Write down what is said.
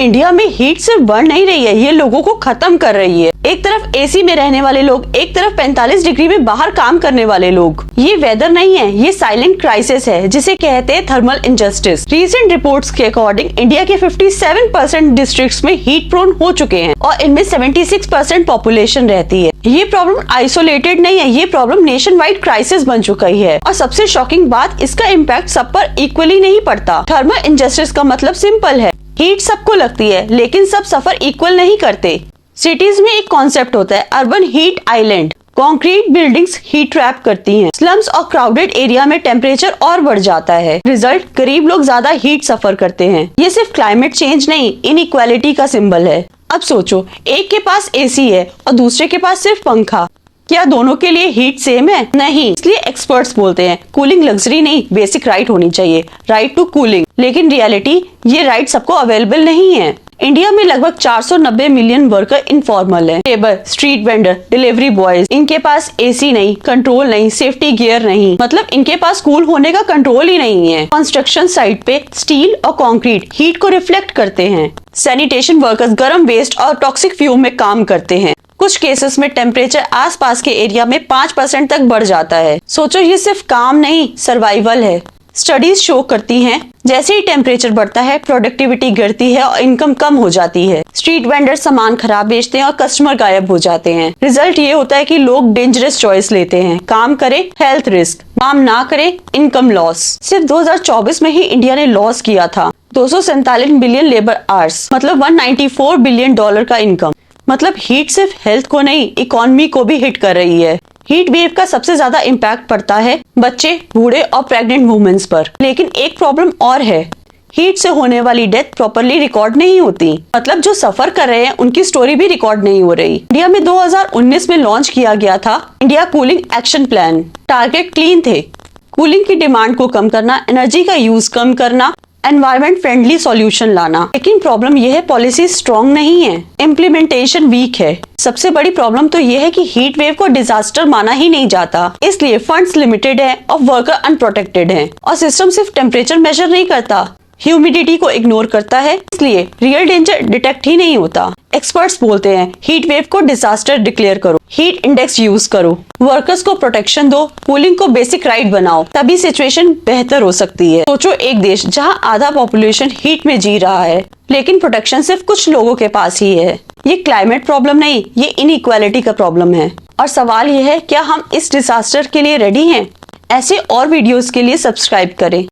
India में heat सिर्फ बढ़ नहीं रही है, ये लोगों को खत्म कर रही है। एक तरफ एसी में रहने वाले लोग, एक तरफ 45 डिग्री में बाहर काम करने वाले लोग। ये वेदर नहीं है, ये साइलेंट क्राइसिस है जिसे कहते हैं थर्मल इंजस्टिस। रीसेंट रिपोर्ट्स के अकॉर्डिंग इंडिया के 57% डिस्ट्रिक्ट्स में हीट प्रोन हो चुके हैं और इनमें 76% पॉपुलेशन रहती है। ये प्रॉब्लम आइसोलेटेड नहीं है, ये प्रॉब्लम नेशन वाइड क्राइसिस बन चुका ही है। और सबसे शॉकिंग बात, इसका इम्पैक्ट सब पर इक्वली नहीं पड़ता। थर्मल इंजस्टिस का मतलब सिंपल है, हीट सबको लगती है लेकिन सब सफर इक्वल नहीं करते। सिटीज में एक कॉन्सेप्ट होता है urban heat island. Concrete buildings heat trap करती हैं। स्लम्स और क्राउडेड एरिया में टेम्परेचर और बढ़ जाता है। रिजल्ट, गरीब लोग ज्यादा हीट सफर करते हैं। ये सिर्फ क्लाइमेट चेंज नहीं, इनइक्वालिटी का सिंबल है। अब सोचो, एक के पास एसी है और दूसरे के पास सिर्फ पंखा, क्या दोनों के लिए हीट सेम है? नहीं। इसलिए एक्सपर्ट्स बोलते हैं कूलिंग लग्जरी नहीं, बेसिक राइट होनी चाहिए, राइट टू कूलिंग। लेकिन रियलिटी, ये राइट सबको अवेलेबल नहीं है। इंडिया में लगभग 490 मिलियन वर्कर इनफॉर्मल है। Labour, street vendor, delivery boys, इनके पास एसी नहीं, कंट्रोल नहीं, सेफ्टी गियर नहीं, मतलब इनके पास कूल होने का कंट्रोल ही नहीं है। कंस्ट्रक्शन साइट पे स्टील और कंक्रीट हीट को रिफ्लेक्ट करते हैं। सैनिटेशन वर्कर्स गर्म वेस्ट और टॉक्सिक फ्यूम में काम करते हैं। कुछ केसेस में टेम्परेचर आसपास के एरिया में 5% तक बढ़ जाता है। सोचो, ये सिर्फ काम नहीं, सर्वाइवल है। स्टडीज शो करती हैं जैसे ही टेम्परेचर बढ़ता है प्रोडक्टिविटी गिरती है और इनकम कम हो जाती है। स्ट्रीट वेंडर सामान खराब बेचते हैं और कस्टमर गायब हो जाते हैं। रिजल्ट ये होता है कि लोग डेंजरस चॉइस लेते हैं, काम करें हेल्थ रिस्क, काम ना करें इनकम लॉस। सिर्फ 2024 में ही इंडिया ने लॉस किया था 247 बिलियन लेबर आवर्स, मतलब $194 बिलियन का इनकम। मतलब हीट सिर्फ हेल्थ को नहीं, इकोनॉमी को भी हिट कर रही है। हीट वेव का सबसे ज्यादा इम्पैक्ट पड़ता है बच्चे, बूढ़े और प्रेग्नेंट वुमेन्स पर। लेकिन एक प्रॉब्लम और है, हीट से होने वाली डेथ प्रॉपरली रिकॉर्ड नहीं होती। मतलब जो सफर कर रहे हैं उनकी स्टोरी भी रिकॉर्ड नहीं हो रही। इंडिया में 2019 में लॉन्च किया गया था India cooling action plan. Target clean थे, कूलिंग की डिमांड को कम करना, एनर्जी का यूज कम करना, एनवायरमेंट फ्रेंडली सॉल्यूशन लाना। लेकिन प्रॉब्लम यह है पॉलिसी स्ट्रॉन्ग नहीं है, इम्प्लीमेंटेशन वीक है। सबसे बड़ी प्रॉब्लम तो यह है कि हीट वेव को डिजास्टर माना ही नहीं जाता, इसलिए फंड्स लिमिटेड है और वर्कर अनप्रोटेक्टेड है। और सिस्टम सिर्फ टेम्परेचर मेजर नहीं करता, ह्यूमिडिटी को इग्नोर करता है, इसलिए रियल डेंजर डिटेक्ट ही नहीं होता। एक्सपर्ट्स बोलते हैं हीट वेव को डिजास्टर डिक्लेयर करो, हीट इंडेक्स यूज करो, वर्कर्स को प्रोटेक्शन दो, कूलिंग को बेसिक राइट बनाओ, तभी सिचुएशन बेहतर हो सकती है। सोचो, एक देश जहां आधा पॉपुलेशन हीट में जी रहा है लेकिन प्रोटेक्शन सिर्फ कुछ लोगों के पास ही है। ये क्लाइमेट प्रॉब्लम नहीं, ये इनइक्वालिटी का प्रॉब्लम है। और सवाल ये है, क्या हम इस डिजास्टर के लिए रेडी हैं? ऐसे और वीडियोस के लिए सब्सक्राइब करें।